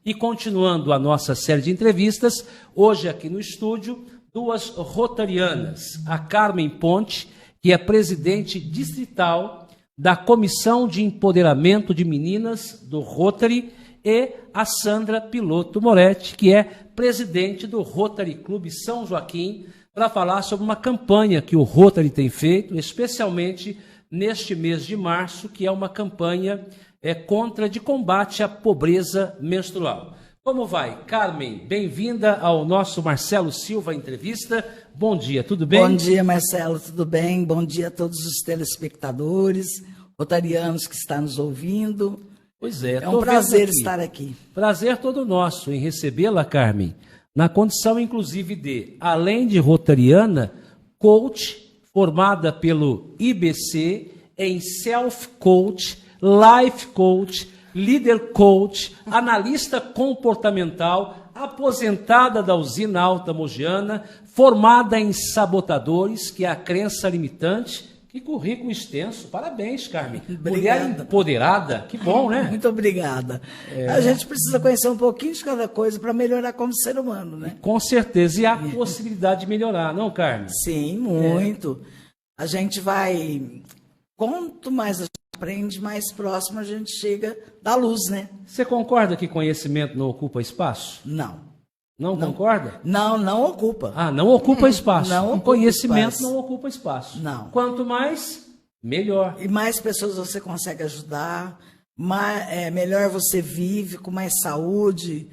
E continuando a nossa série de entrevistas, hoje aqui no estúdio, duas rotarianas, a Carmen Ponte, que é presidente distrital da Comissão de Empoderamento de Meninas do Rotary, e a Sandra Piloto Moretti, que é presidente do Rotary Clube São Joaquim, para falar sobre uma campanha que o Rotary tem feito, especialmente neste mês de março, que é uma campanha de combate à pobreza menstrual. Como vai, Carmen? Bem-vinda ao nosso Marcelo Silva Entrevista. Bom dia, tudo bem? Bom dia, Marcelo, tudo bem? Bom dia a todos os telespectadores, rotarianos que estão nos ouvindo. Pois é. É um prazer estar aqui. Prazer todo nosso em recebê-la, Carmen, na condição, inclusive, de, além de rotariana, coach, formada pelo IBC em self-coach, life coach, líder coach, analista comportamental, aposentada da usina Alta Mogiana, formada em sabotadores, que é a crença limitante. Que currículo extenso. Parabéns, Carmen. Obrigada. Mulher empoderada, que bom, né? Muito obrigada. A gente precisa conhecer um pouquinho de cada coisa para melhorar como ser humano, né? Com certeza. E há possibilidade de melhorar, não, Carmen? Sim, muito. A gente vai... Quanto mais a gente aprende, mais próximo a gente chega da luz, né? Você concorda que conhecimento não ocupa espaço? Não. Não concorda? Não ocupa. Ah, não ocupa espaço. Não ocupa conhecimento espaço. não ocupa espaço. Não. Quanto mais, melhor. E mais pessoas você consegue ajudar, melhor você vive, com mais saúde,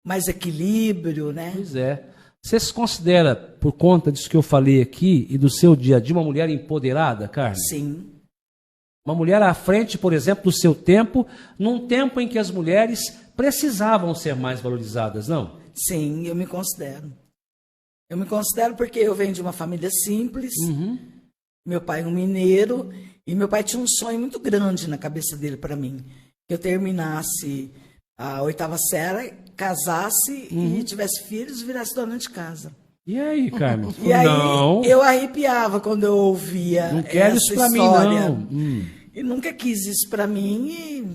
mais equilíbrio, né? Pois é. Você se considera, por conta disso que eu falei aqui e do seu dia a dia, uma mulher empoderada, Carmen? Sim. Uma mulher à frente, por exemplo, do seu tempo, num tempo em que as mulheres precisavam ser mais valorizadas, não? Sim, eu me considero. Eu me considero porque eu venho de uma família simples, meu pai é um mineiro, e meu pai tinha um sonho muito grande na cabeça dele para mim, que eu terminasse a 8ª série, casasse e tivesse filhos e virasse dona de casa. E aí, Carmen? E aí eu arrepiava quando eu ouvia não quero essa isso pra história. Mim, não. E nunca quis isso para mim e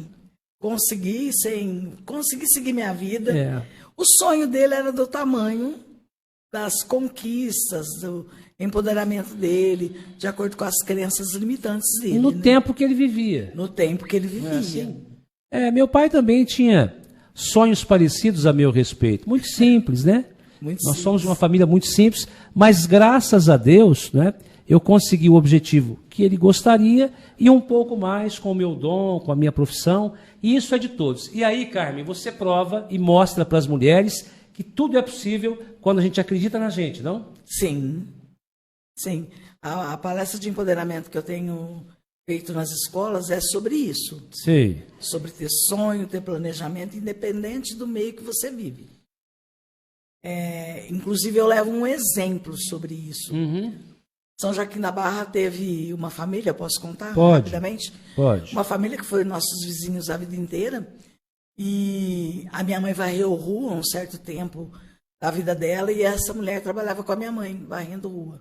consegui seguir minha vida. É. O sonho dele era do tamanho das conquistas, do empoderamento dele, de acordo com as crenças limitantes dele. No tempo que ele vivia. No tempo que ele vivia. Assim? Meu pai também tinha sonhos parecidos a meu respeito. Muito simples, né? Nós somos uma família muito simples, mas graças a Deus, né, eu consegui o objetivo que ele gostaria e um pouco mais com o meu dom, com a minha profissão, e isso é de todos. E aí, Carmen, você prova e mostra para as mulheres que tudo é possível quando a gente acredita na gente, não? Sim, sim. A palestra de empoderamento que eu tenho feito nas escolas é sobre isso. Sim. Sobre ter sonho, ter planejamento, independente do meio que você vive. Inclusive, eu levo um exemplo sobre isso. São Joaquim da Barra teve uma família, posso contar rapidamente? Pode. Uma família que foi nossos vizinhos a vida inteira. E a minha mãe varreu rua um certo tempo da vida dela e essa mulher trabalhava com a minha mãe, varrendo rua.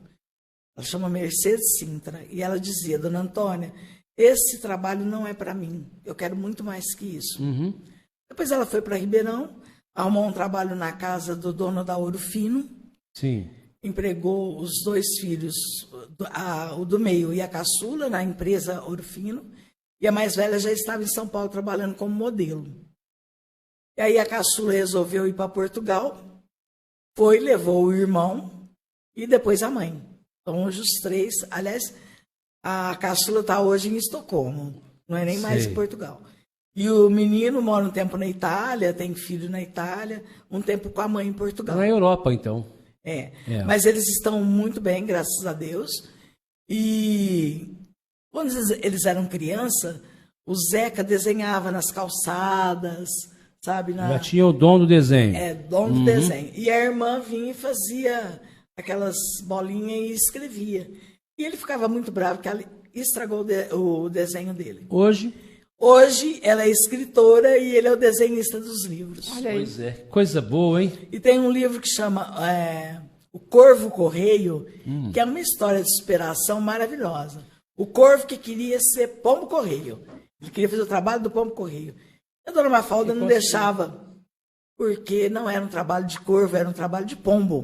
Ela chama Mercedes Sintra. E ela dizia, dona Antônia, esse trabalho não é para mim. Eu quero muito mais que isso. Depois ela foi para Ribeirão, arrumou um trabalho na casa do dono da Ouro Fino. Sim. Empregou os 2 filhos, o do meio e a caçula, na empresa Ouro Fino, e a mais velha já estava em São Paulo trabalhando como modelo. E aí a caçula resolveu ir para Portugal, levou o irmão e depois a mãe. Então hoje os 3, aliás, a caçula está hoje em Estocolmo, não é nem mais em Portugal. E o menino mora um tempo na Itália, tem filho na Itália, um tempo com a mãe em Portugal. Na Europa, então. Mas eles estão muito bem, graças a Deus. E quando eles eram criança, o Zeca desenhava nas calçadas, sabe? Já tinha o dom do desenho. Dom do desenho. E a irmã vinha e fazia aquelas bolinhas e escrevia. E ele ficava muito bravo, porque ela estragou o desenho dele. Hoje ela é escritora e ele é o desenhista dos livros. Olha aí. Pois é, coisa boa, hein? E tem um livro que chama O Corvo Correio, que é uma história de superação maravilhosa. O corvo que queria ser pombo correio. Ele queria fazer o trabalho do pombo correio. A dona Mafalda não deixava porque não era um trabalho de corvo, era um trabalho de pombo.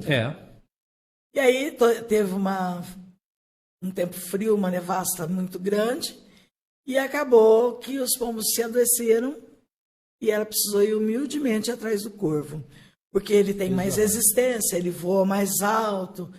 E aí teve um tempo frio, uma nevasca muito grande, e acabou que os pombos se adoeceram e ela precisou ir humildemente atrás do corvo, porque ele tem mais resistência, ele voa mais alto.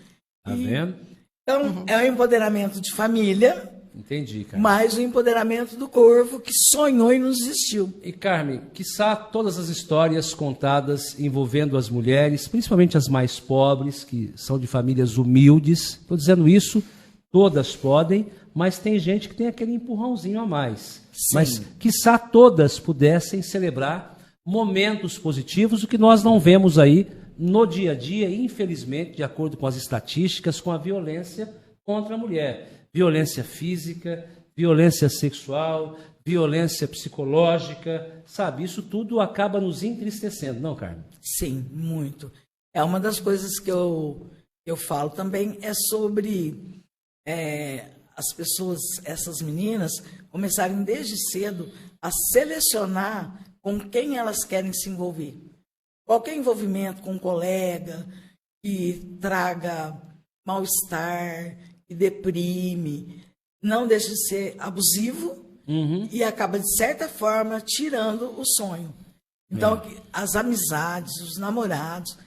Tá vendo? Então, é um empoderamento de família. Entendi, Carmen. Mais o empoderamento do corvo que sonhou e não desistiu. E, Carmen, quiçá todas as histórias contadas envolvendo as mulheres, principalmente as mais pobres, que são de famílias humildes, estou dizendo isso, todas podem, mas tem gente que tem aquele empurrãozinho a mais. Sim. Mas quiçá todas pudessem celebrar momentos positivos, o que nós não vemos aí no dia a dia, infelizmente, de acordo com as estatísticas, com a violência contra a mulher. Violência física, violência sexual, violência psicológica, sabe? Isso tudo acaba nos entristecendo, não, Carmen? Sim, muito. É uma das coisas que eu falo também, é sobre as pessoas, essas meninas, começarem desde cedo a selecionar com quem elas querem se envolver. Qualquer envolvimento com um colega que traga mal-estar, que deprime, não deixa de ser abusivo e acaba, de certa forma, tirando o sonho. Então, as amizades, os namorados,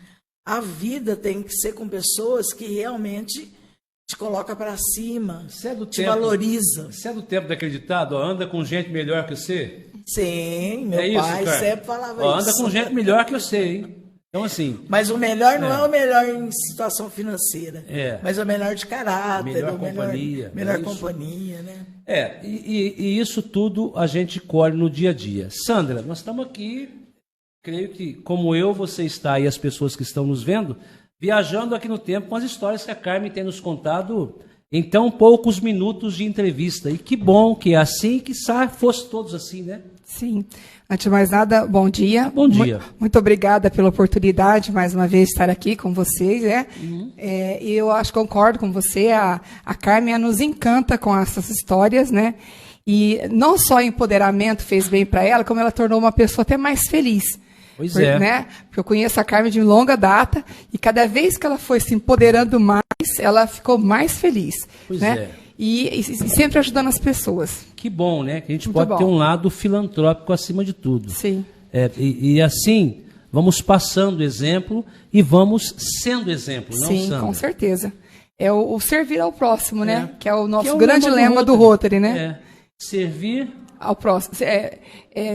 a vida tem que ser com pessoas que realmente te coloca para cima, te valoriza. Você é do tempo daquele ditado, ó, anda com gente melhor que você? Sim, meu pai sempre falava isso. Anda com gente melhor que você, hein? Então, assim... Mas o melhor não é o melhor em situação financeira, mas o melhor de caráter, melhor companhia, né? E isso tudo a gente colhe no dia a dia. Sandra, nós estamos aqui, creio que, como eu, você está e as pessoas que estão nos vendo, viajando aqui no tempo com as histórias que a Carmen tem nos contado em tão poucos minutos de entrevista. E que bom que é assim, que fosse todos assim, né? Sim. Antes de mais nada, bom dia. Bom dia. Muito obrigada pela oportunidade, mais uma vez, de estar aqui com vocês. E eu acho que concordo com você, a Carmen nos encanta com essas histórias, né? E não só o empoderamento fez bem para ela, como ela tornou uma pessoa até mais feliz. Pois é. Né? Porque eu conheço a Carmen de longa data, e cada vez que ela foi se empoderando mais, ela ficou mais feliz. Pois né? é. E sempre ajudando as pessoas. Que bom, né? Que a gente pode ter um lado filantrópico acima de tudo. Sim. E assim, vamos passando exemplo e vamos sendo exemplo, não, Sim, Sandra? com certeza. É o servir ao próximo, né? Que é o nosso grande lema do Rotary, né? Servir ao próximo.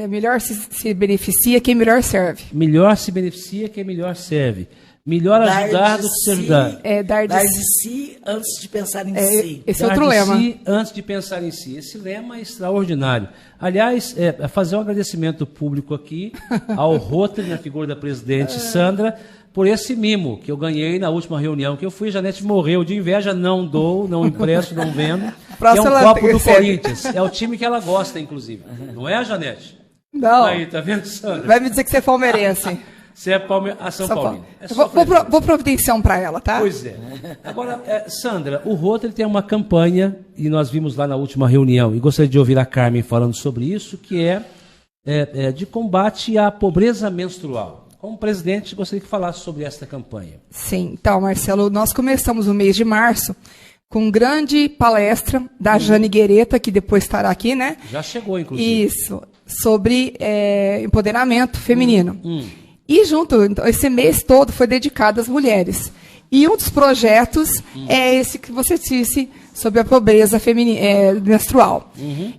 Melhor se beneficia quem melhor serve. Melhor se beneficia quem melhor serve. Melhor ajudar do que se ajudar. Dar de si antes de pensar em si. Esse é outro lema. Dar de si antes de pensar em si. Esse lema é extraordinário. Aliás, fazer um agradecimento público aqui ao Rotary, na figura da presidente Sandra, por esse mimo que eu ganhei na última reunião que eu fui. A Janete morreu de inveja, não dou, não empresto, não vendo. Que é um copo do Corinthians. É o time que ela gosta, inclusive. Não é, Janete? Não. Aí, tá vendo, Sandra? Vai me dizer que você é palmeirense. Você é São Paulino. Vou providenciar um para ela, tá? Pois é. Agora, Sandra, o Rotary tem uma campanha, e nós vimos lá na última reunião, e gostaria de ouvir a Carmen falando sobre isso, que é de combate à pobreza menstrual. Como presidente, gostaria que falasse sobre esta campanha. Sim. Então, Marcelo, nós começamos o mês de março com grande palestra da Jane Guereta, que depois estará aqui, né? Já chegou, inclusive. Isso. Sobre empoderamento feminino. E então, esse mês todo foi dedicado às mulheres. E um dos projetos é esse que você disse sobre a pobreza menstrual.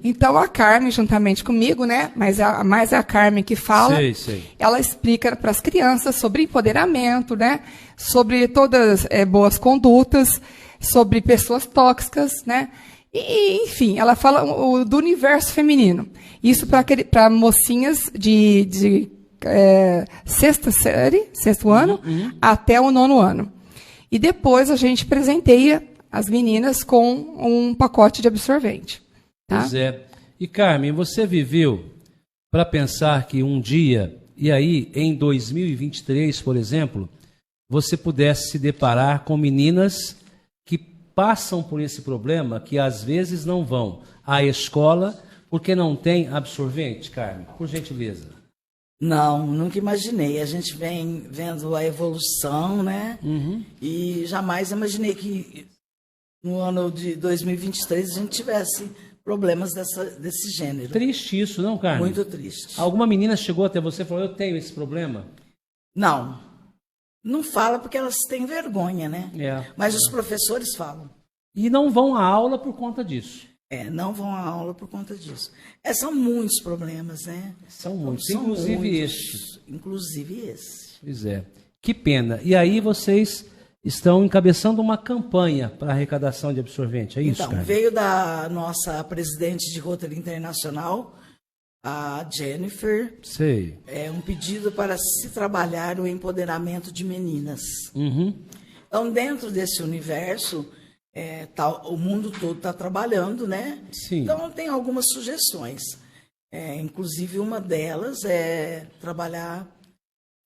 Então, a Carmen, juntamente comigo, né? Mas mais é a Carmen que fala. Sei. Ela explica para as crianças sobre empoderamento, né? Sobre todas boas condutas, sobre pessoas tóxicas, né? E, enfim, ela fala do universo feminino. Isso para mocinhas de sexto ano, até o 9º ano. E depois a gente presenteia as meninas com um pacote de absorvente. Tá? Pois é. E, Carmen, você viveu para pensar que um dia, e aí em 2023, por exemplo, você pudesse se deparar com meninas que passam por esse problema, que às vezes não vão à escola porque não tem absorvente, Carmen? Por gentileza. Não, nunca imaginei. A gente vem vendo a evolução, né? E jamais imaginei que no ano de 2023 a gente tivesse problemas desse gênero. Triste isso, não, Carmen? Muito triste. Alguma menina chegou até você e falou, eu tenho esse problema? Não. Não fala porque elas têm vergonha, né? Mas os professores falam. E não vão à aula por conta disso. Não vão à aula por conta disso. São muitos problemas, né? São muitos, inclusive este. Inclusive esse. Pois é. Que pena. E aí vocês estão encabeçando uma campanha para arrecadação de absorvente, é isso, Então, Carmen? veio da nossa presidente de Rotary Internacional, a Jennifer, Sei. um pedido para se trabalhar o empoderamento de meninas. Então, dentro desse universo, o mundo todo está trabalhando, né? Sim. Então, tem algumas sugestões. Inclusive, uma delas é trabalhar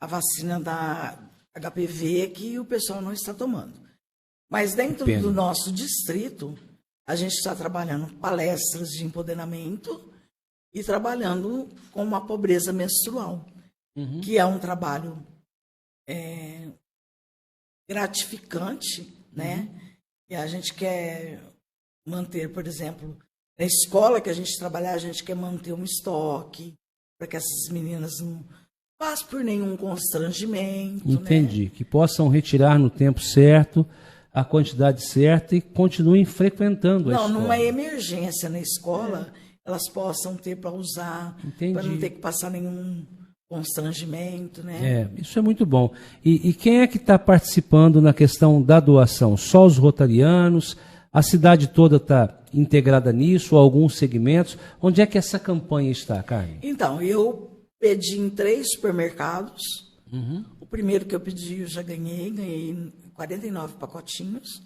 a vacina da HPV que o pessoal não está tomando. Mas dentro do nosso distrito, a gente está trabalhando palestras de empoderamento e trabalhando com uma pobreza menstrual, que é um trabalho gratificante, né? E a gente quer manter, por exemplo, na escola que a gente trabalhar, a gente quer manter um estoque para que essas meninas não passem por nenhum constrangimento. Entendi. Né? Que possam retirar no tempo certo, a quantidade certa e continuem frequentando a escola. Não, numa emergência na escola, elas possam ter para usar, para não ter que passar nenhum constrangimento, né? Isso é muito bom. E quem é que está participando na questão da doação? Só os rotarianos? A cidade toda está integrada nisso? Ou alguns segmentos? Onde é que essa campanha está, Carmen? Então, eu pedi em 3 supermercados. O primeiro que eu pedi eu já ganhei 49 pacotinhos.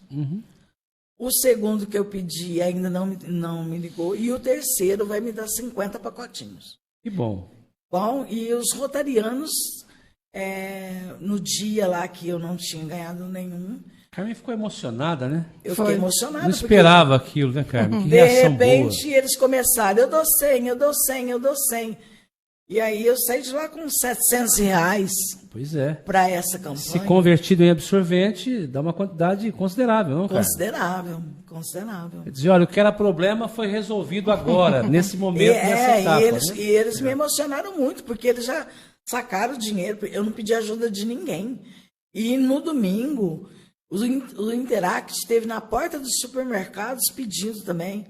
O segundo que eu pedi ainda não me ligou. E o terceiro vai me dar 50 pacotinhos. Que bom. Bom, e os rotarianos, no dia lá que eu não tinha ganhado nenhum... Carmen ficou emocionada, né? Eu fiquei emocionada. Não esperava aquilo, né, Carmen? Que de reação repente, boa. eles começaram, eu dou 100, eu dou 100, eu dou 100. E aí eu saí de lá com R$700 Pois é. para essa campanha. Se convertido em absorvente, dá uma quantidade considerável, não, Carmen? Considerável. Quer dizer, olha, o que era problema foi resolvido agora, nesse momento, nessa etapa. E eles me emocionaram muito, porque eles já sacaram o dinheiro. Eu não pedi ajuda de ninguém. E no domingo, o Interact esteve na porta dos supermercados pedindo também.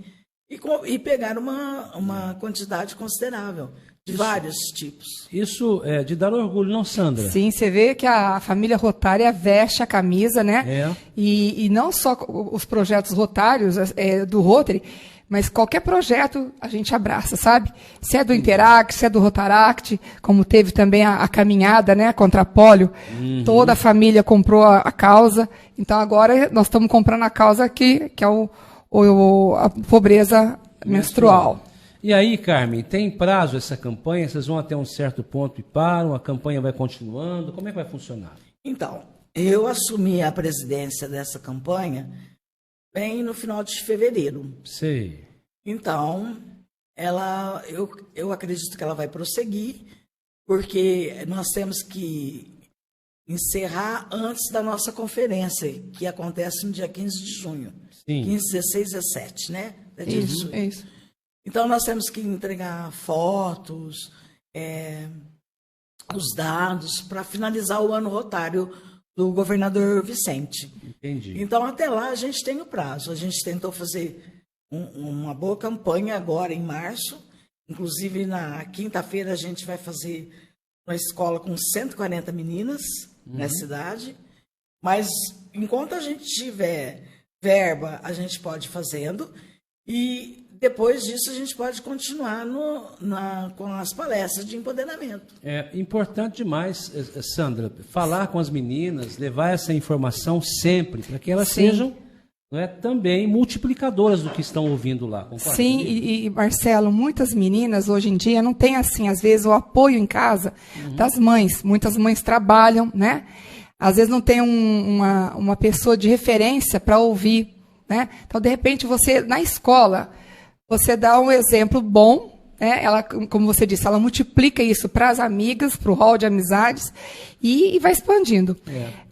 E pegaram uma quantidade considerável. De vários tipos. Isso é de dar orgulho, não, Sandra? Sim, você vê que a família Rotária veste a camisa, né? E não só os projetos rotários do Rotary, mas qualquer projeto a gente abraça, sabe? Se é do Interact, se é do Rotaract, como teve também a caminhada, né, contra a pólio, toda a família comprou a causa. Então agora nós estamos comprando a causa que é a pobreza menstrual. E aí, Carmen, tem prazo essa campanha? Vocês vão até um certo ponto e param? A campanha vai continuando? Como é que vai funcionar? Então, eu assumi a presidência dessa campanha bem no final de fevereiro. Sei. Então, eu acredito que ela vai prosseguir, porque nós temos que encerrar antes da nossa conferência, que acontece no dia 15 de junho. Sim. 15, 16 e 17, né? Isso. Então, nós temos que entregar fotos, os dados, para finalizar o ano rotário do governador Vicente. Entendi. Então, até lá, a gente tem o prazo. A gente tentou fazer uma boa campanha agora, em março. Inclusive, na quinta-feira, a gente vai fazer uma escola com 140 meninas na cidade. Mas, enquanto a gente tiver verba, a gente pode ir fazendo. E depois disso, a gente pode continuar com as palestras de empoderamento. É importante demais, Sandra, falar com as meninas, levar essa informação sempre, para que elas sejam também multiplicadoras do que estão ouvindo lá. Concorda? Sim, e Marcelo, muitas meninas hoje em dia não têm, assim, às vezes, o apoio em casa das mães. Muitas mães trabalham, né? Às vezes não tem uma pessoa de referência para ouvir, né? Então, de repente, você, na escola, você dá um exemplo bom, né? Ela, como você disse, ela multiplica isso para as amigas, para o hall de amizades e vai expandindo.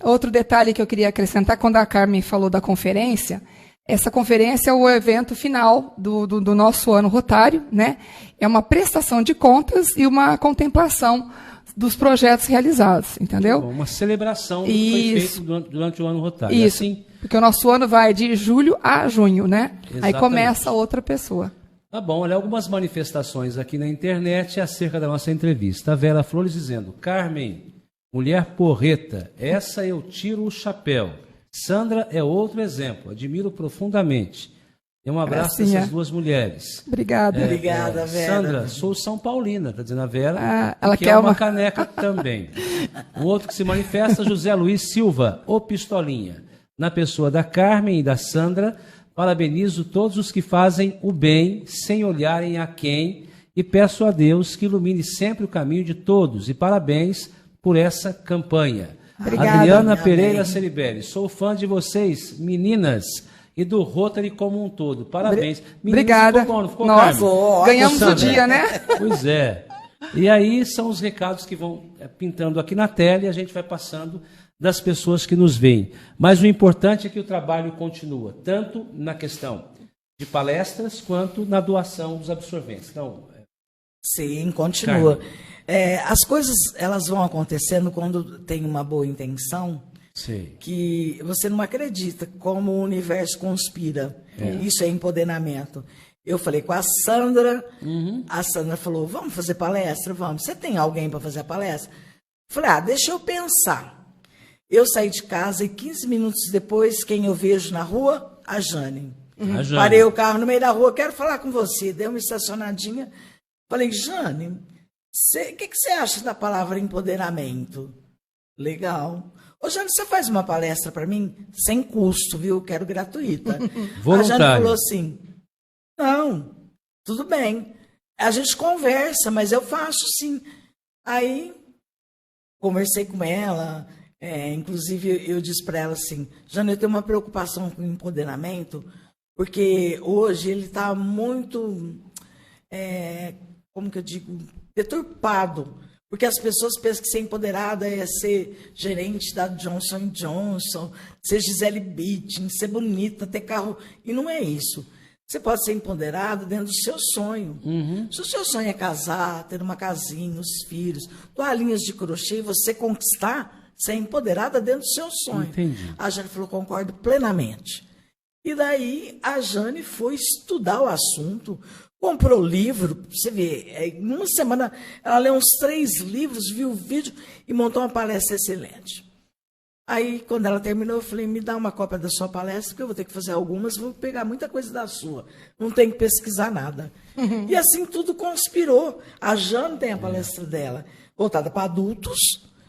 Outro detalhe que eu queria acrescentar, quando a Carmen falou da conferência, essa conferência é o evento final do nosso ano rotário, né? É uma prestação de contas e uma contemplação dos projetos realizados, entendeu? Uma celebração do que foi feito durante o ano rotário. Isso, assim, porque o nosso ano vai de julho a junho, né? Exatamente. Aí começa outra pessoa. Tá bom, olha, algumas manifestações aqui na internet acerca da nossa entrevista. A Vera Flores dizendo: Carmen, mulher porreta, essa eu tiro o chapéu. Sandra é outro exemplo, admiro profundamente. E um abraço dessas duas mulheres. Obrigada. Obrigada, Vera. Sandra, sou São Paulina, está dizendo a Vera. Ela que quer uma caneca também. Um outro que se manifesta, José Luiz Silva, o Pistolinha. Na pessoa da Carmen e da Sandra, parabenizo todos os que fazem o bem sem olharem a quem e peço a Deus que ilumine sempre o caminho de todos. E parabéns por essa campanha. Obrigada. Adriana Pereira Ceribelli, sou fã de vocês, meninas, e do Rotary como um todo. Parabéns. Meninas, obrigada. Ficou bom, não ficou, Nossa, Carmen? ganhamos Sandra. o dia, né? Pois é. E aí são os recados que vão pintando aqui na tela e a gente vai passando das pessoas que nos veem. Mas o importante é que o trabalho continua, tanto na questão de palestras quanto na doação dos absorventes. Então, sim, continua. As coisas elas vão acontecendo quando tem uma boa intenção, sim, que você não acredita como o universo conspira. Isso é empoderamento. Eu falei com a Sandra, a Sandra falou, vamos fazer palestra? Vamos. Você tem alguém para fazer a palestra? Eu falei, deixa eu pensar. Eu saí de casa e 15 minutos depois, quem eu vejo na rua? A Jane. A Jane. Parei o carro no meio da rua, quero falar com você. Dei uma estacionadinha. Falei, Jane, o que você acha da palavra empoderamento? Legal. Ô, Jane, você faz uma palestra para mim? Sem custo, viu? Quero gratuita. A Jane falou assim, não, tudo bem. A gente conversa, mas eu faço sim. Aí, conversei com ela, inclusive eu disse para ela assim, Jane, eu tenho uma preocupação com o empoderamento, porque hoje ele está muito, como que eu digo, deturpado. Porque as pessoas pensam que ser empoderada é ser gerente da Johnson & Johnson, ser Gisele Bündchen, ser bonita, ter carro. E não é isso. Você pode ser empoderado dentro do seu sonho. Se o seu sonho é casar, ter uma casinha, os filhos, toalhinhas de crochê, você conquistar, ser empoderada dentro do seu sonho. Entendi. A Jane falou, concordo plenamente. E daí a Jane foi estudar o assunto, comprou livro, você vê, em uma semana ela leu uns 3 livros, viu o vídeo e montou uma palestra excelente. Aí, quando ela terminou, eu falei, me dá uma cópia da sua palestra, porque eu vou ter que fazer algumas, vou pegar muita coisa da sua. Não tem que pesquisar nada. E assim tudo conspirou. A Jane tem a palestra dela voltada para adultos,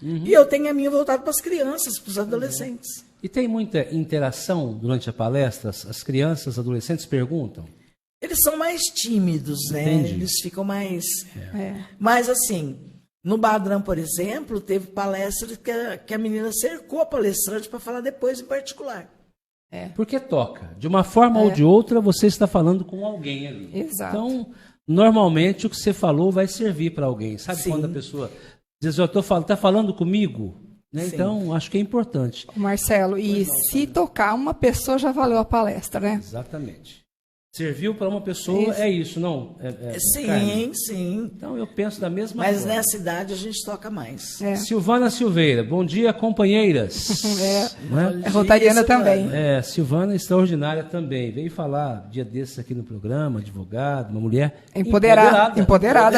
e eu tenho a minha voltada para as crianças, para os adolescentes. E tem muita interação durante a palestra? As crianças, os adolescentes perguntam? Eles são mais tímidos, né? Entendi. Eles ficam mais... Mas, assim, no Badram, por exemplo, teve palestra que a menina cercou a palestrante para falar depois em particular. Porque toca. De uma forma ou de outra, você está falando com alguém ali. Exato. Então, normalmente, o que você falou vai servir para alguém. Sabe Sim. quando a pessoa diz, está falando comigo? Né? Então, acho que é importante. Marcelo, e se tocar uma pessoa, já valeu a palestra, né? Exatamente. Serviu para uma pessoa, é isso, não? Sim, Carmen? sim. Então, eu penso da mesma Mas forma. nessa idade a gente toca mais. Silvana Silveira, bom dia, companheiras. Né? É rotariana Silvana. também. Silvana extraordinária também. Veio falar dia desses aqui no programa, advogado, uma mulher Empoderada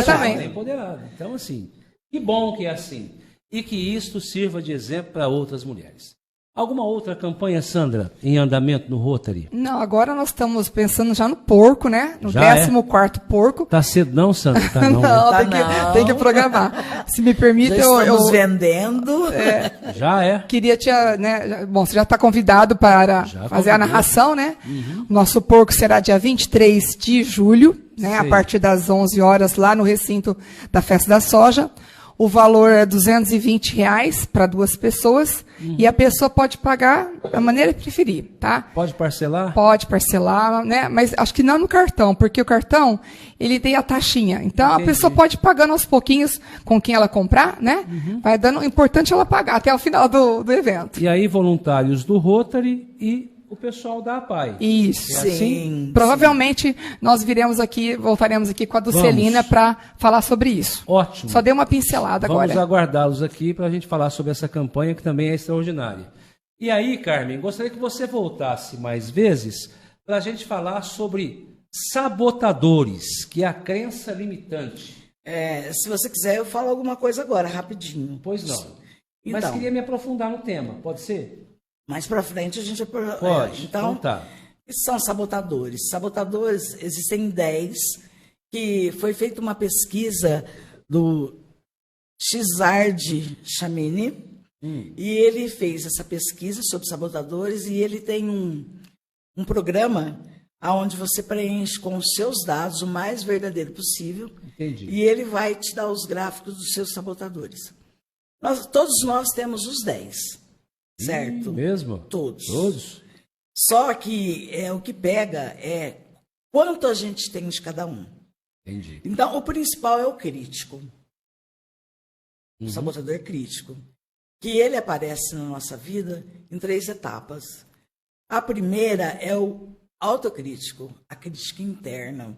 também. Empoderada. Então, assim, que bom que é assim. E que isto sirva de exemplo para outras mulheres. Alguma outra campanha, Sandra, em andamento no Rotary? Não, agora nós estamos pensando já no porco, né? No Já 14º porco. Tá cedo não, Sandra? Tá não, né? Tá tem que programar. Se me permite, Já estamos vendendo. Já é. Queria né? Bom, você já está convidado para fazer a narração, né? Nosso porco será dia 23 de julho, né? A partir das 11 horas, lá no recinto da Festa da Soja. o valor é R$220 para 2 pessoas, e a pessoa pode pagar da maneira que preferir, tá? Pode parcelar? Pode parcelar, né? Mas acho que não no cartão, porque o cartão, ele tem a taxinha. Então, Entendi. a pessoa pode ir pagando aos pouquinhos com quem ela comprar, né? Vai dando, o importante é ela pagar até o final do evento. E aí, voluntários do Rotary e o pessoal da APAI. Isso. É assim? Provavelmente nós voltaremos aqui com a Dulcelina para falar sobre isso. Ótimo. Só dei uma pincelada Vamos agora. aguardá-los aqui para a gente falar sobre essa campanha que também é extraordinária. E aí, Carmen, gostaria que você voltasse mais vezes para a gente falar sobre sabotadores, que é a crença limitante. Se você quiser, eu falo alguma coisa agora, rapidinho. Pois não. Mas Então. queria me aprofundar no tema, pode ser? Mais para frente a gente... Pode. Então, tá. são sabotadores. Sabotadores, existem 10, que foi feita uma pesquisa do Xard Chamini, e ele fez essa pesquisa sobre sabotadores, e ele tem um programa onde você preenche com os seus dados o mais verdadeiro possível. Entendi. E ele vai te dar os gráficos dos seus sabotadores. Todos nós temos os 10, certo? Mesmo? Todos. Todos? Só que o que pega é quanto a gente tem de cada um. Entendi. Então, o principal é o crítico. O sabotador crítico. Que ele aparece na nossa vida em 3 etapas. A primeira é o autocrítico, a crítica interna.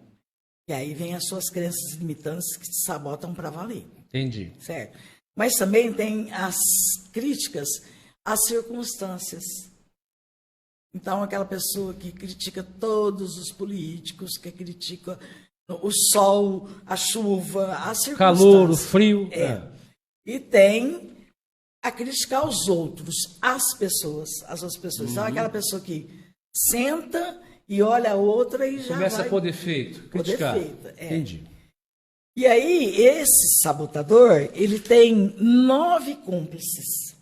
E aí vem as suas crenças limitantes que te sabotam para valer. Entendi. Certo? Mas também tem as críticas às circunstâncias. Então, aquela pessoa que critica todos os políticos, que critica o sol, a chuva, as circunstâncias. Calor, o frio. E tem a crítica aos outros, às pessoas, às outras pessoas. Então, aquela pessoa que senta e olha a outra e já começa vai... a pôr defeito, criticar. Entendi. E aí, esse sabotador, ele tem 9 cúmplices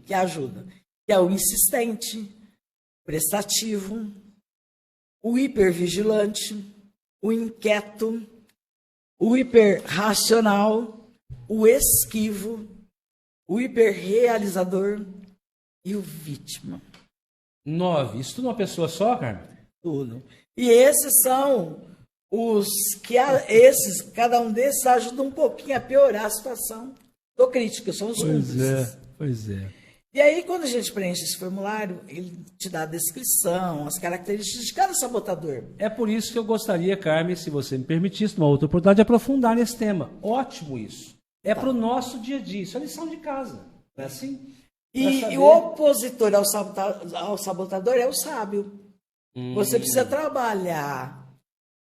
que ajudam. Que é o insistente, prestativo, o hipervigilante, o inquieto, o hiperracional, o esquivo, o hiperrealizador e o vítima. 9. Isso tudo uma pessoa só, Carmen? Tudo. E esses são os que cada um desses ajuda um pouquinho a piorar a situação do crítico, são os cúmplices. Pois é. E aí, quando a gente preenche esse formulário, ele te dá a descrição, as características de cada sabotador. É por isso que eu gostaria, Carmen, se você me permitisse, numa outra oportunidade, de aprofundar nesse tema. Ótimo isso. É para o nosso dia a dia. Isso é lição de casa. Não é assim? E o opositor ao sabotador é o sábio. Você precisa trabalhar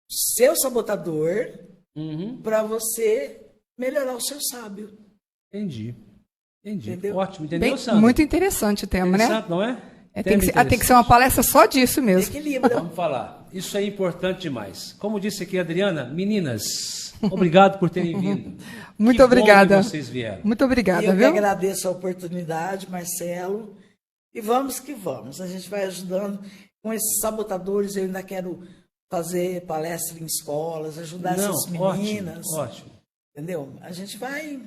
o seu sabotador para você melhorar o seu sábio. Entendi. Entendeu? Ótimo. Entendeu, Sandra? Muito interessante o tema, né? Não é? Tem que ser uma palestra só disso mesmo. Equilíbrio. Vamos falar. Isso é importante demais. Como disse aqui a Adriana, meninas, obrigado por terem vindo. Muito obrigada. Bom que vocês vieram. Muito obrigada, Eu que viu? agradeço a oportunidade, Marcelo. E vamos que vamos. A gente vai ajudando com esses sabotadores. Eu ainda quero fazer palestra em escolas, ajudar essas meninas. Ótimo. Entendeu? A gente vai...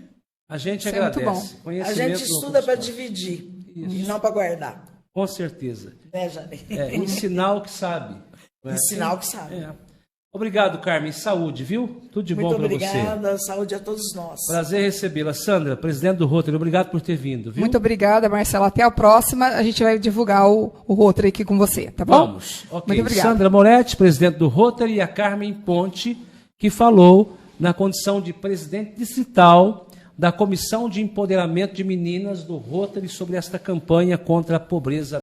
A gente Isso é agradece. muito bom. A gente estuda para dividir e não para guardar. Com certeza. Né, Jane? Ensinar o que sabe. Ensinar o que sabe. Obrigado, Carmen. Saúde, viu? Tudo de bom para você. Muito obrigada. Saúde a todos nós. Prazer recebê-la. Sandra, presidente do Rotary, obrigado por ter vindo, viu? Muito obrigada, Marcela. Até a próxima. A gente vai divulgar o Rotary aqui com você, tá bom? Vamos. Ok. Muito obrigada. Sandra Moretti, presidente do Rotary, e a Carmen Ponte, que falou na condição de presidente distrital da Comissão de Empoderamento de Meninas do Rotary sobre esta campanha contra a pobreza